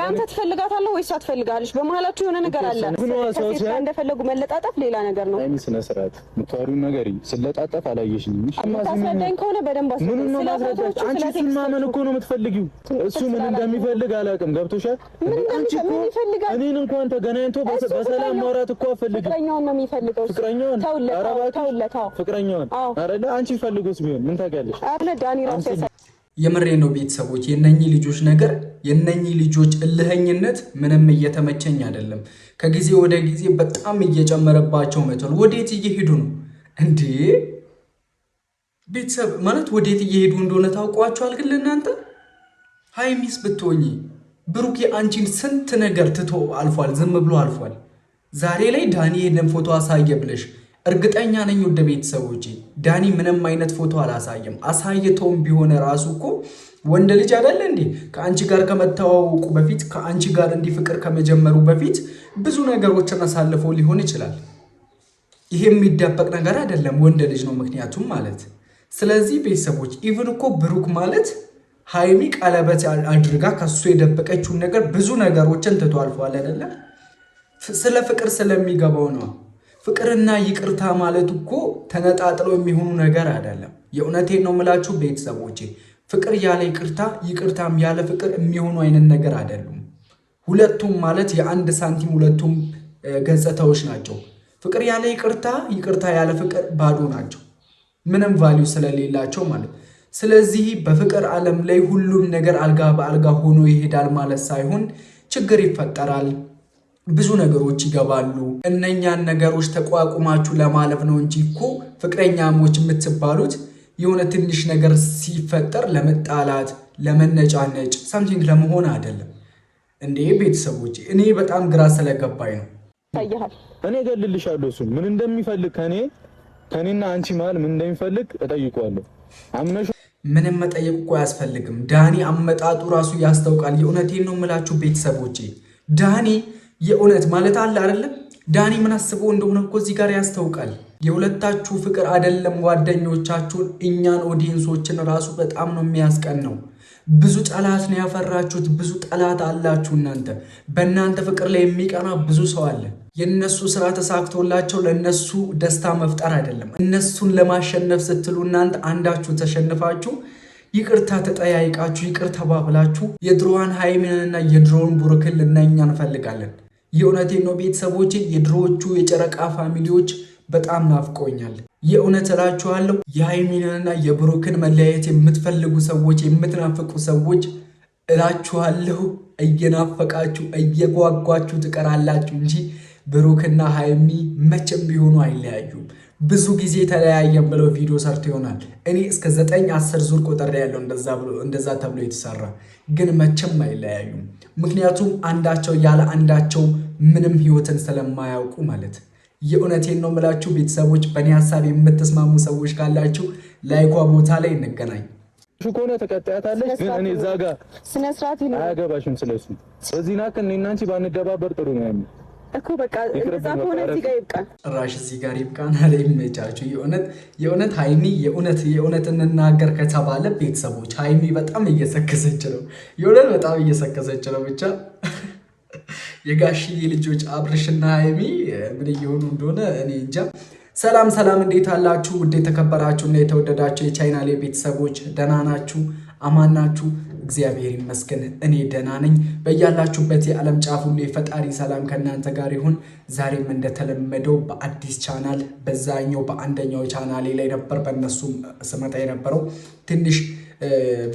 አንተ ትፈልጋታለህ ወይስ አትፈልጋለሽ? በመሀላችሁ የሆነ ነገር አለ። እንደፈለጉ መለጣጠፍ ሌላ ነገር ነው። አይኔ ስነ ስርዓት የምታወሪው ነገር ስለጣጠፍ አላየሽኝም። ታስረዳኝ ከሆነ በደንብ ምን ነው ማስረዳት? አንቺ እሱን ማመን እኮ ነው የምትፈልጊው። እሱ ምን እንደሚፈልግ አላውቅም። ገብቶሻል? አንቺ እኮ እኔን እንኳን ተገናኝቶ በሰላም ማውራት እኮ አፈልግም። ፍቅረኛውን ነው የሚፈልገው። ፍቅረኛውን ተውለታው ፍቅረኛውን አይደለ? አንቺ ፈልጎስ ቢሆን ምን ታውቂያለሽ? ዳኒ ራሱ የምሬ ነው ቤተሰቦች፣ የነኚህ ልጆች ነገር የነኚህ ልጆች እልህኝነት ምንም እየተመቸኝ አይደለም። ከጊዜ ወደ ጊዜ በጣም እየጨመረባቸው መጥቷል። ወዴት እየሄዱ ነው እንዴ? ቤተሰብ ማለት ወዴት እየሄዱ እንደሆነ ታውቋቸዋል። ግን ለእናንተ ሃይሚስ ብትሆኚ ብሩክ የአንቺን ስንት ነገር ትቶ አልፏል፣ ዝም ብሎ አልፏል። ዛሬ ላይ ዳኒ ይሄንን ፎቶ አሳየ ብለሽ እርግጠኛ ነኝ ወደ ቤተሰቦቼ ዳኒ ምንም አይነት ፎቶ አላሳየም። አሳይቶም ቢሆን ራሱ እኮ ወንድ ልጅ አይደለ እንዴ? ከአንቺ ጋር ከመተዋወቁ በፊት ከአንቺ ጋር እንዲህ ፍቅር ከመጀመሩ በፊት ብዙ ነገሮችን አሳልፎ ሊሆን ይችላል። ይሄ የሚደበቅ ነገር አይደለም፣ ወንድ ልጅ ነው ምክንያቱም ማለት። ስለዚህ ቤተሰቦች ኢቭን እኮ ብሩክ ማለት ሃይሚ ቀለበት አድርጋ ከሱ የደበቀችውን ነገር ብዙ ነገሮችን ትቶ አልፏል አይደለ? ስለ ፍቅር ስለሚገባው ነው። ፍቅርና ይቅርታ ማለት እኮ ተነጣጥሎ የሚሆኑ ነገር አይደለም። የእውነቴን ነው የምላችሁ ቤተሰቦቼ፣ ፍቅር ያለ ይቅርታ፣ ይቅርታም ያለ ፍቅር የሚሆኑ አይነት ነገር አይደሉም። ሁለቱም ማለት የአንድ ሳንቲም ሁለቱም ገጽታዎች ናቸው። ፍቅር ያለ ይቅርታ፣ ይቅርታ ያለ ፍቅር ባዶ ናቸው፣ ምንም ቫልዩ ስለሌላቸው ማለት። ስለዚህ በፍቅር ዓለም ላይ ሁሉም ነገር አልጋ በአልጋ ሆኖ ይሄዳል ማለት ሳይሆን ችግር ይፈጠራል፣ ብዙ ነገሮች ይገባሉ። እነኛን ነገሮች ተቋቁማችሁ ለማለፍ ነው እንጂ እኮ ፍቅረኛሞች የምትባሉት የሆነ ትንሽ ነገር ሲፈጠር ለመጣላት፣ ለመነጫነጭ፣ ሳምቲንግ ለመሆን አይደለም እንዴ ቤተሰቦች። እኔ በጣም ግራ ስለገባኝ ነው። እኔ እገልልሻለሁ እሱ ምን እንደሚፈልግ ከኔና አንቺ መሀል ምን እንደሚፈልግ እጠይቀዋለሁ። አምነሽ ምንም መጠየቅ እኮ አያስፈልግም። ዳኒ አመጣጡ ራሱ ያስታውቃል። የእውነቴን ነው የምላችሁ ቤተሰቦቼ ዳኒ የእውነት ማለት አለ አይደለም። ዳኒ ምን አስበው እንደሆነ እኮ እዚህ ጋር ያስታውቃል። የሁለታችሁ ፍቅር አይደለም ጓደኞቻችሁን እኛን ኦዲየንሶችን ራሱ በጣም ነው የሚያስቀነው። ብዙ ጠላት ነው ያፈራችሁት፣ ብዙ ጠላት አላችሁ እናንተ። በእናንተ ፍቅር ላይ የሚቀና ብዙ ሰው አለ። የነሱ ስራ ተሳክቶላቸው ለነሱ ደስታ መፍጠር አይደለም፣ እነሱን ለማሸነፍ ስትሉ እናንተ አንዳችሁ ተሸንፋችሁ ይቅርታ ተጠያይቃችሁ ይቅር ተባብላችሁ የድሮዋን ሃይሚንና የድሮውን ብሩክን ልናኛ እንፈልጋለን። የእውነቴን ነው ቤተሰቦቼ፣ የድሮዎቹ የጨረቃ ፋሚሊዎች በጣም ናፍቆኛል። የእውነት እላችኋለሁ የሃይሚንና የብሩክን መለያየት የምትፈልጉ ሰዎች፣ የምትናፍቁ ሰዎች እላችኋለሁ እየናፈቃችሁ እየጓጓችሁ ትቀራላችሁ እንጂ ብሩክና ሃይሚ መቼም ቢሆኑ አይለያዩም። ብዙ ጊዜ ተለያየን ብለው ቪዲዮ ሰርቶ ይሆናል። እኔ እስከ 9-10 ዙር ቆጠር ያለው እንደዛ ተብሎ የተሰራ ግን መቼም አይለያዩም። ምክንያቱም አንዳቸው ያለ አንዳቸው ምንም ህይወትን ስለማያውቁ ማለት። የእውነቴን ነው የምላችሁ ቤተሰቦች፣ በእኔ ሀሳብ የምትስማሙ ሰዎች ካላችሁ ላይኳ ቦታ ላይ እንገናኝ። ከሆነ ተቀጣያታለሽ፣ ግን እኔ እዛ ጋር ስነ ስርዓት ይኖር አያገባሽም ስለሱ። በዚህ ናክ እኔና አንቺ ባንደባበር ጥሩ ነው ያለው እኮ በቃ እንደዛ ከሆነ እዚህ ጋር ይብቃን። ራሽ እዚህ ጋር ይብቃን አለ ይመቻችሁ። የእውነት ሃይሚ የእውነት እንናገር ከተባለ ቤተሰቦች ሃይሚ በጣም እየሰከሰች ነው። የእውነት በጣም እየሰከሰች ነው። ብቻ የጋሽዬ ልጆች አብርሽና ሃይሚ ምን እየሆኑ እንደሆነ እኔ እንጃ። ሰላም ሰላም፣ እንዴት አላችሁ? ውድ የተከበራችሁና የተወደዳችሁ የቻናሌ ቤተሰቦች ደህና ናችሁ? አማን ናችሁ? እግዚአብሔር ይመስገን እኔ ደህና ነኝ። በያላችሁበት የዓለም ጫፍ ሁሉ የፈጣሪ ሰላም ከእናንተ ጋር ይሁን። ዛሬም እንደተለመደው በአዲስ ቻናል በዛኛው በአንደኛው ቻናሌ ላይ ነበር በእነሱም ስመጣ የነበረው ትንሽ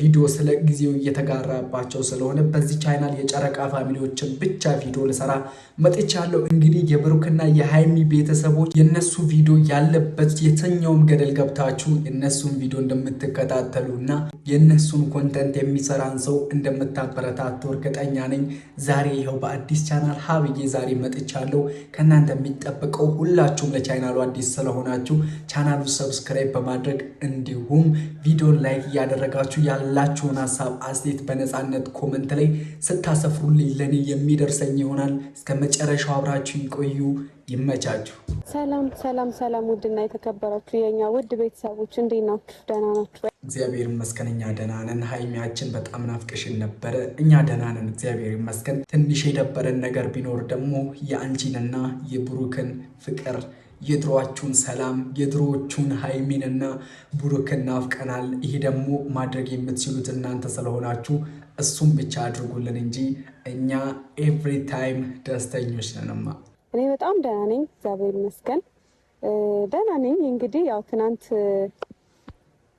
ቪዲዮ ስለ ጊዜው እየተጋራባቸው ስለሆነ በዚህ ቻናል የጨረቃ ፋሚሊዎችን ብቻ ቪዲዮ ልሰራ መጥቻለሁ። እንግዲህ የብሩክና የሃይሚ ቤተሰቦች የነሱ ቪዲዮ ያለበት የትኛውም ገደል ገብታችሁ የነሱን ቪዲዮ እንደምትከታተሉና የነሱን ኮንተንት የሚሰራን ሰው እንደምታበረታቱ እርግጠኛ ነኝ። ዛሬ ይኸው በአዲስ ቻናል ሀብዬ ዛሬ መጥቻለሁ። ከእናንተ የሚጠበቀው ሁላችሁም ለቻናሉ አዲስ ስለሆናችሁ ቻናሉ ሰብስክራይብ በማድረግ እንዲሁም ቪዲዮን ላይክ እያደረጋችሁ እያደረጋችሁ ያላችሁን ሀሳብ አስተያየት በነፃነት ኮመንት ላይ ስታሰፍሩልኝ ለኔ የሚደርሰኝ ይሆናል። እስከ መጨረሻው አብራችሁ ይቆዩ። ይመቻችሁ። ሰላም ሰላም ሰላም! ውድና የተከበራችሁ የኛ ውድ ቤተሰቦች እንዴት ናችሁ? ደህና ናችሁ? እግዚአብሔር ይመስገን እኛ ደህና ነን። ሀይሚያችን በጣም ናፍቀሽን ነበረ። እኛ ደህና ነን እግዚአብሔር ይመስገን። ትንሽ የደበረን ነገር ቢኖር ደግሞ የአንቺንና የብሩክን ፍቅር፣ የድሮዋችሁን ሰላም፣ የድሮዎቹን ሀይሚንና ብሩክን ናፍቀናል። ይሄ ደግሞ ማድረግ የምትችሉት እናንተ ስለሆናችሁ እሱም ብቻ አድርጉልን እንጂ እኛ ኤቭሪ ታይም ደስተኞች ነንማ። እኔ በጣም ደህና ነኝ እግዚአብሔር ይመስገን ደህና ነኝ። እንግዲህ ያው ትናንት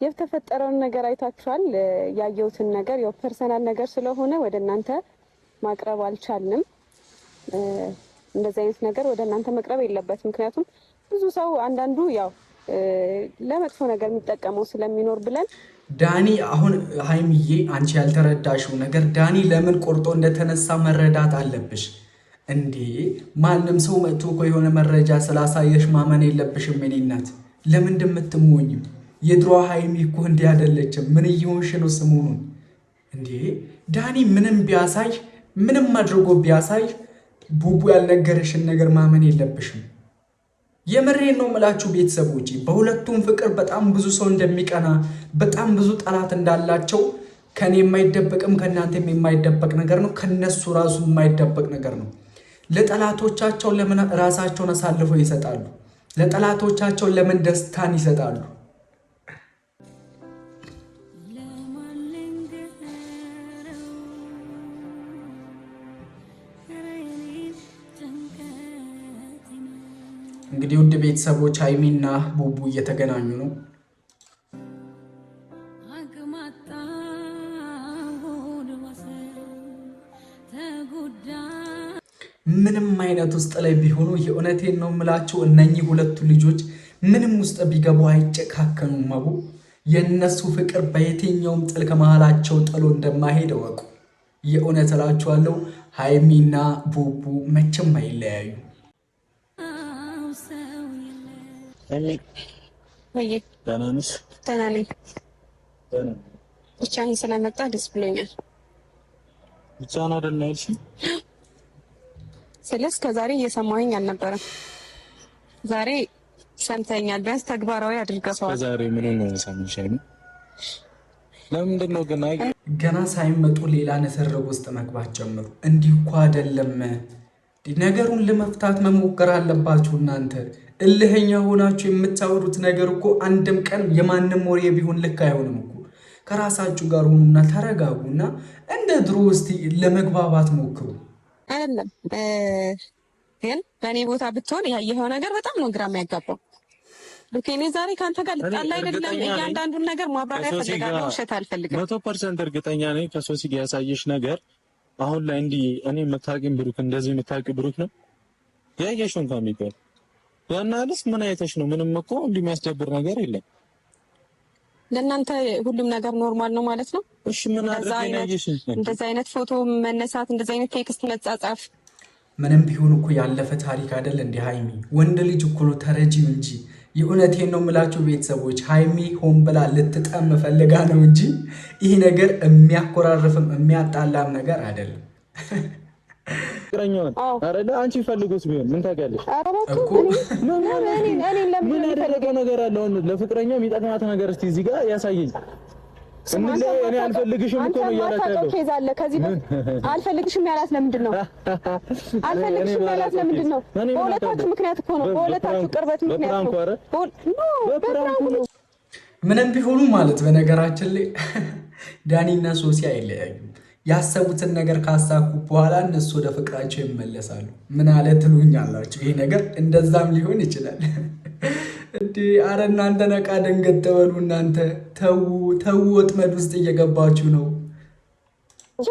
የተፈጠረውን ነገር አይታችኋል። ያየሁትን ነገር ያው ፐርሰናል ነገር ስለሆነ ወደ እናንተ ማቅረብ አልቻልንም። እንደዚህ አይነት ነገር ወደ እናንተ መቅረብ የለበትም። ምክንያቱም ብዙ ሰው አንዳንዱ ያው ለመጥፎ ነገር የሚጠቀመው ስለሚኖር ብለን ዳኒ አሁን ሀይሚዬ አንቺ ያልተረዳሽው ነገር ዳኒ ለምን ቆርጦ እንደተነሳ መረዳት አለብሽ እንዴ። ማንም ሰው መጥቶ እኮ የሆነ መረጃ ስላሳየሽ ማመን የለብሽም። የኔ እናት ለምን እንደምትሞኝም የድሮ ሀይሚ እኮ እንዲህ አይደለችም። ምን እየሆንሽ ነው ሰሞኑን እንዴ? ዳኒ ምንም ቢያሳይ ምንም አድርጎ ቢያሳይ ቡቡ ያልነገረሽን ነገር ማመን የለብሽም። የምሬን ነው የምላችሁ ቤተሰቦች፣ በሁለቱም ፍቅር በጣም ብዙ ሰው እንደሚቀና በጣም ብዙ ጠላት እንዳላቸው ከኔ የማይደበቅም ከእናንተም የማይደበቅ ነገር ነው። ከነሱ ራሱ የማይደበቅ ነገር ነው። ለጠላቶቻቸው ለምን ራሳቸውን አሳልፈው ይሰጣሉ? ለጠላቶቻቸው ለምን ደስታን ይሰጣሉ? እንግዲህ ውድ ቤተሰቦች ሀይሚና ቡቡ እየተገናኙ ነው። ምንም አይነት ውስጥ ላይ ቢሆኑ የእውነቴን ነው የምላቸው እነኚህ ሁለቱ ልጆች ምንም ውስጥ ቢገቡ አይጨካከኑም። አቡ የእነሱ ፍቅር በየትኛውም ጥል ከመሃላቸው ጥሎ እንደማይሄድ እወቁ። የእውነት እላችኋለሁ ሀይሚና ቡቡ መቼም አይለያዩ። ብቻህን ስለመጣ ደስ ብሎኛል። ብቻህን አይደል ያልሽ? እስከ ዛሬ እየሰማኸኝ አልነበረም። ዛሬ ሰምተኛል። ቢያንስ ተግባራዊ አድርገኸዋል። ዛሬ ምን ነው ሰምሽ? ለምንድን ነው ገና ሳይመጡ ሌላ ንትርክ ውስጥ መግባት ጀምሩ? እንዲህ እኮ አይደለም። ነገሩን ለመፍታት መሞከር አለባችሁ። እናንተ እልህኛ ሆናችሁ የምታወሩት ነገር እኮ አንድም ቀን የማንም ወሬ ቢሆን ልክ አይሆንም እኮ። ከራሳችሁ ጋር ሆኑና ተረጋጉና እንደ ድሮ እስቲ ለመግባባት ሞክሩ። አይደለም ግን በእኔ ቦታ ብትሆን ያየኸው ነገር በጣም ነው ግራ የሚያጋባው። እኔ ዛሬ ከአንተ ጋር ልጣላ አይደለም። እያንዳንዱን ነገር ማብራሪያ ፈልጋለሁ። ውሸት አልፈልግም። 100% እርግጠኛ ነኝ ከሶሲ ጋር ያሳየሽ ነገር አሁን ላይ እንዲህ እኔ የምታውቂኝ ብሩክ እንደዚህ የምታውቂው ብሩክ ነው ያየሽው እንኳን ቢባል ያናልስ ምን አይተሽ ነው? ምንም እኮ እንዲህ የሚያስደብር ነገር የለም። ለእናንተ ሁሉም ነገር ኖርማል ነው ማለት ነው? እሺ ምን አድርገሽ ያየሽ? እንደዚህ አይነት ፎቶ መነሳት፣ እንደዚህ አይነት ቴክስት መጻጻፍ ምንም ቢሆን እኮ ያለፈ ታሪክ አይደል እንዴ? ሀይሚ ወንድ ልጅ እኮ ነው ተረጂው እንጂ። የእውነቴን ነው የምላችሁ ቤተሰቦች፣ ሀይሚ ሆን ብላ ልትጠም ፈልጋ ነው እንጂ ይህ ነገር የሚያኮራርፍም የሚያጣላም ነገር አይደለም። ፍቅረኛውን አረለ አንቺ ፈልጎስ ቢሆን ምን ታውቂያለሽ እኮ? ምን ያደረገው ነገር አለው? ለፍቅረኛው የሚጠቅማት ነገር እስቲ እዚህ ጋር ያሳየኝ። እኔ አልፈልግሽም እኮ ነው ያላችሁ። ኬዝ አለ ከዚህ አልፈልግሽም ያላት ለምንድን ነው? አልፈልግሽም ያላት ለምንድን ነው? በሁለታችሁ ምክንያት እኮ ነው። በሁለታችሁ ቅርበት ምክንያት ነው። ምንም ቢሆኑ ማለት በነገራችን ላይ ዳኒና ሶሲ አይለያዩም። ያሰቡትን ነገር ካሳኩ በኋላ እነሱ ወደ ፍቅራቸው ይመለሳሉ። ምን አለ ትሉኛላችሁ? ይሄ ነገር እንደዛም ሊሆን ይችላል እንዴ? አረ እናንተ ነቃ ደንገጥ በሉ እናንተ። ተው ወጥመድ ውስጥ እየገባችሁ ነው።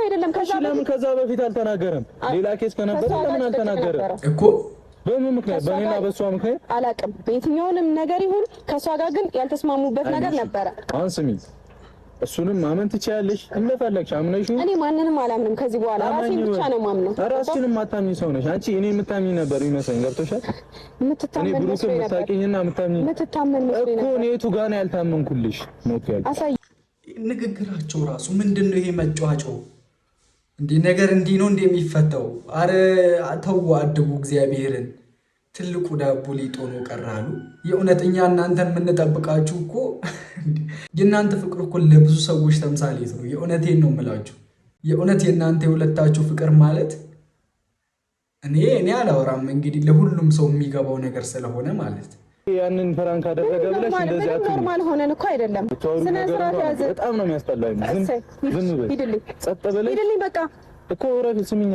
አይደለም ከዛ በፊት አልተናገረም። ሌላ ኬስ ከነበረ ለምን አልተናገረም እኮ? በምን ምክንያት? በእኔና በሷ ምክንያት አላውቅም። በየትኛውንም ነገር ይሁን ከሷ ጋር ግን ያልተስማሙበት ነገር ነበረ። አሁን ስሚ፣ እሱንም ማመን ትችያለሽ እንደፈለግሽ አምነሽ። እኔ ማንንም አላምንም ከዚህ በኋላ ራሴን ብቻ ነው ማምነው። ራስሽንም ማታምኚ ሰው ነሽ አንቺ። እኔ የምታምኚ ነበር ይመስለኝ። ገብቶሻል? እኔ ብሩክ የምታውቂኝና የምታምኚ የምትታመን እኮ እኔ የቱ ጋር ነው ያልታመንኩልሽ? ነው ያልኩት። ንግግራቸው ራሱ ምንድነው? ይሄ መጫዋጫው እንዲህ ነገር እንዲህ ነው እንደሚፈታው? አረ ተው አድቡ እግዚአብሔርን። ትልቁ ዳቦ ሊጦ ነው ቀራሉ። የእውነት እኛ እናንተን የምንጠብቃችሁ እኮ የእናንተ ፍቅር እኮ ለብዙ ሰዎች ተምሳሌት ነው። የእውነቴን ነው የምላችሁ። የእውነት የእናንተ የሁለታችሁ ፍቅር ማለት እኔ አላወራም እንግዲህ ለሁሉም ሰው የሚገባው ነገር ስለሆነ ማለት ያንን ፍራንክ አደረገ ብለሽ እንደዚህ አትሁን። ኖርማል ሆነን እኮ አይደለም። ስነ ስርዓት ያዘ። በጣም ነው የሚያስጠላኝ። ዝም በይ፣ ሂድልኝ፣ ጸጥ በለኝ፣ ሂድልኝ በቃ እኮ ረፊ ስሚኛ፣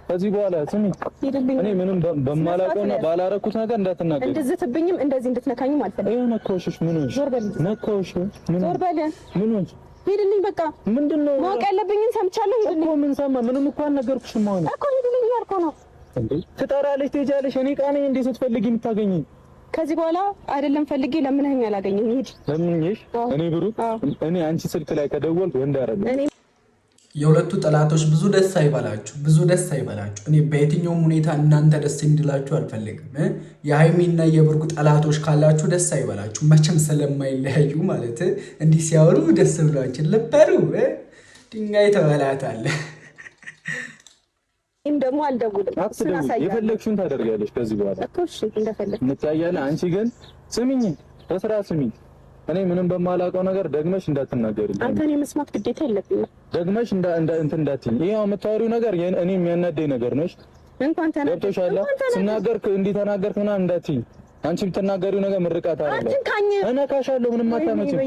ከዚህ በኋላ ስሚ፣ ሂድልኝ። እኔ ምንም በማላውቀውና ባላረኩት ነገር እንዳትናገሪ። እንድዝትብኝም እንደዚህ እንድትነካኝም አልፈልግም። ይሄ ነካውሽ፣ ምን ሆንሽ? ዞር በል፣ ነካውሽ፣ ዞር በል፣ ምን ሆንሽ? ሂድልኝ በቃ። ምንድነው ማወቅ ያለብኝን ሰምቻለሁ። ሂድልኝ እኮ ምን ሰማ? ምንም እኮ አልነገርኩሽም። አሁን እኮ ሂድልኝ እያልኩ ነው። ትጠራለች፣ ትሄጃለሽ። እኔ ዕቃ ነኝ እንዴ ስትፈልጊ የምታገኚኝ? ከዚህ በኋላ አይደለም ፈልጌ ለምንህኝ አላገኘኝ። ሂድ። ለምንሽ? እኔ ብሩክ፣ እኔ አንቺ ስልክ ላይ ከደወልኩ ወንድ አይደለም። የሁለቱ ጠላቶች ብዙ ደስ አይበላችሁ፣ ብዙ ደስ አይበላችሁ። እኔ በየትኛውም ሁኔታ እናንተ ደስ እንድላችሁ አልፈልግም። የሃይሚና የብሩክ ጠላቶች ካላችሁ ደስ አይበላችሁ፣ መቼም ስለማይለያዩ ማለት እንዲህ ሲያወሩ ደስ ብሏችሁ ነበሩ። ድንጋይ ተበላታለ። ደግሞ አልደውልም። የፈለግሽውን ታደርጊያለሽ። ከዚህ በኋላ እሺ እንደፈለግ እንታያለን። አንቺ ግን ስሚኝ፣ በስራ ስሚኝ። እኔ ምንም በማላውቀው ነገር ደግመሽ እንዳትናገሪ። አንተ እኔ መስማት ግዴታ የለብኝም። ደግመሽ እንትን እንዳትዪ። ይሄው የምታወሪው ነገር እኔ የሚያናደኝ ነገር ነሽ። እንኳን ገብቶሻል? ስናገር እንዲህ ተናገርክ ምናምን እንዳትዪ። አንቺ የምትናገሪው ነገር ምርቃት አይደለም። እነካሻለሁ፣ ምንም አታመጪም።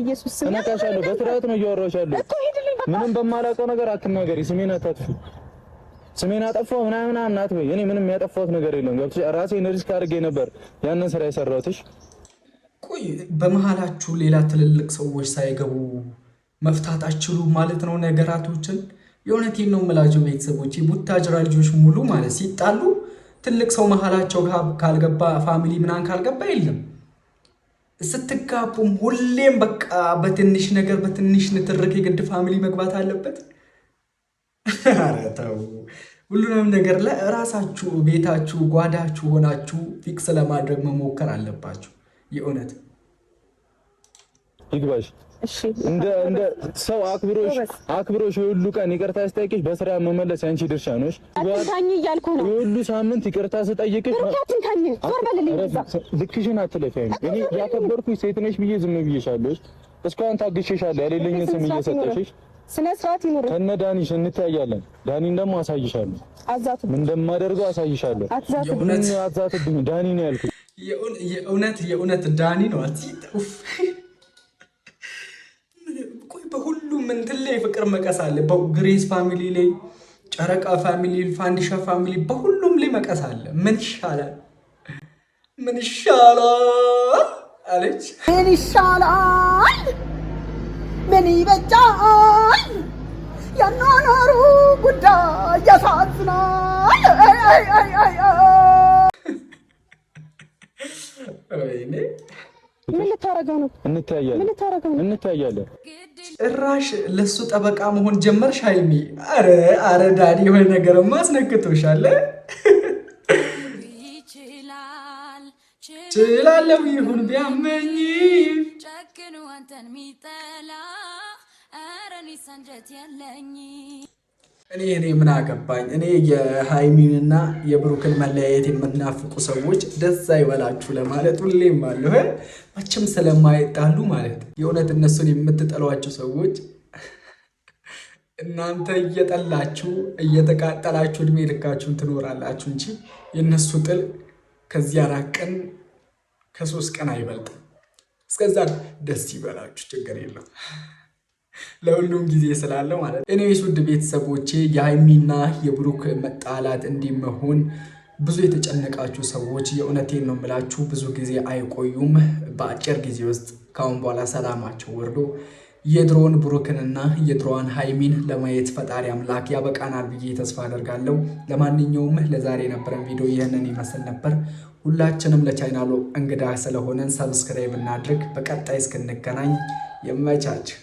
እነካሻለሁ። በስርዓት ነው እያወራሁሽ ያለሁ። ምንም በማላውቀው ነገር አትናገሪ። ስሜን አታጥፊ። ስሜን አጠፋው ምናምን አትበይ። እኔ ምንም ያጠፋሁት ነገር የለም። ገብቶሻል? ራሴን ሪስክ አድርጌ ነበር ያንን ስራ የሰራሁትሽ። ቆይ በመሃላችሁ ሌላ ትልልቅ ሰዎች ሳይገቡ መፍታት አትችሉ ማለት ነው ነገራቶችን? የእውነቴን ነው የምላቸው ቤተሰቦች፣ ቡታጅራ ልጆች ሙሉ ማለት ሲጣሉ ትልቅ ሰው መሃላቸው ካልገባ ፋሚሊ ምናምን ካልገባ የለም። ስትጋቡም ሁሌም በቃ በትንሽ ነገር በትንሽ ንትርክ የግድ ፋሚሊ መግባት አለበት? ኧረ ተው። ሁሉንም ነገር ለራሳችሁ ቤታችሁ ጓዳችሁ ሆናችሁ ፊክስ ለማድረግ መሞከር አለባችሁ። የእውነት ይግባሽ። እንደ ሰው አክብሮሽ የሁሉ ቀን ይቅርታ ስጠይቅሽ በስራ መመለስ ያንቺ ድርሻ ነው። አትንካኝ እያልኩ ነው። የሁሉ ሳምንት ይቅርታ ስጠይቅሽ ልክሽን አትለፊም። እኔ ያከበርኩሽ ሴት ነሽ ብዬ ዝም ብዬሻለሁ። እስካሁን ታግሼሻለሁ። ያሌለኝን ስም እየሰጠሽሽ ስነ ስርዓት ይኖር። ከነ ዳኒሽ እንታያለን። ዳኒን ደግሞ አሳይሻለሁ። ምን እንደማደርገው አሳይሻለሁ። አትዛትብኝ። ዳኒ ነው ያልኩት። የእውነት ዳኒ ነው። አትይጣፍ። ቆይ በሁሉም እንትን ላይ ፍቅር መቀስ አለ። በግሬስ ፋሚሊ ላይ፣ ጨረቃ ፋሚሊ፣ ፋንዲሻ ፋሚሊ፣ በሁሉም ላይ መቀስ አለ። ምን ይሻላል? ምን ይሻላል አለች። ምን ይሻላል? ምን ይበጃል? የኖሩ ጉዳይ ያሳዝናል። ምን ልታረገው ነው? እንታያለን። ጭራሽ ለሱ ጠበቃ መሆን ጀመርሽ ሃይሚ? አረ ዳኒ የሆነ ነገርማ አስነክቶሻል። ችላለሁ ይሁን ቢያመኝ ጨክኑ አንተን ሚጠላ አረኒ ሰንጀት ያለኝ እኔ ምን አገባኝ። እኔ የሃይሚንና የብሩክን መለያየት የምናፍቁ ሰዎች ደስ አይበላችሁ ለማለት ሁሌም አለሁ። መቼም ስለማይጣሉ ማለት የእውነት እነሱን የምትጠሏቸው ሰዎች እናንተ እየጠላችሁ እየተቃጠላችሁ እድሜ ልካችሁን ትኖራላችሁ እንጂ የእነሱ ጥል ከዚህ 4 ቀን ከ3 ቀን አይበልጥም። እስከዛ ደስ ይበላችሁ፣ ችግር የለም። ለሁሉም ጊዜ ስላለው ማለት ነው። እኔ ውድ ቤተሰቦቼ የሃይሚና የብሩክ መጣላት እንዲመሆን ብዙ የተጨነቃችሁ ሰዎች የእውነቴን ነው የምላችሁ፣ ብዙ ጊዜ አይቆዩም። በአጭር ጊዜ ውስጥ ካሁን በኋላ ሰላማቸው ወርዶ የድሮውን ብሩክንና የድሮዋን ሃይሚን ለማየት ፈጣሪ አምላክ ያበቃናል ብዬ ተስፋ አደርጋለሁ። ለማንኛውም ለዛሬ የነበረን ቪዲዮ ይህንን ይመስል ነበር። ሁላችንም ለቻናሉ እንግዳ ስለሆነን ሰብስክራይብ እናድርግ። በቀጣይ እስክንገናኝ ይመቻችሁ።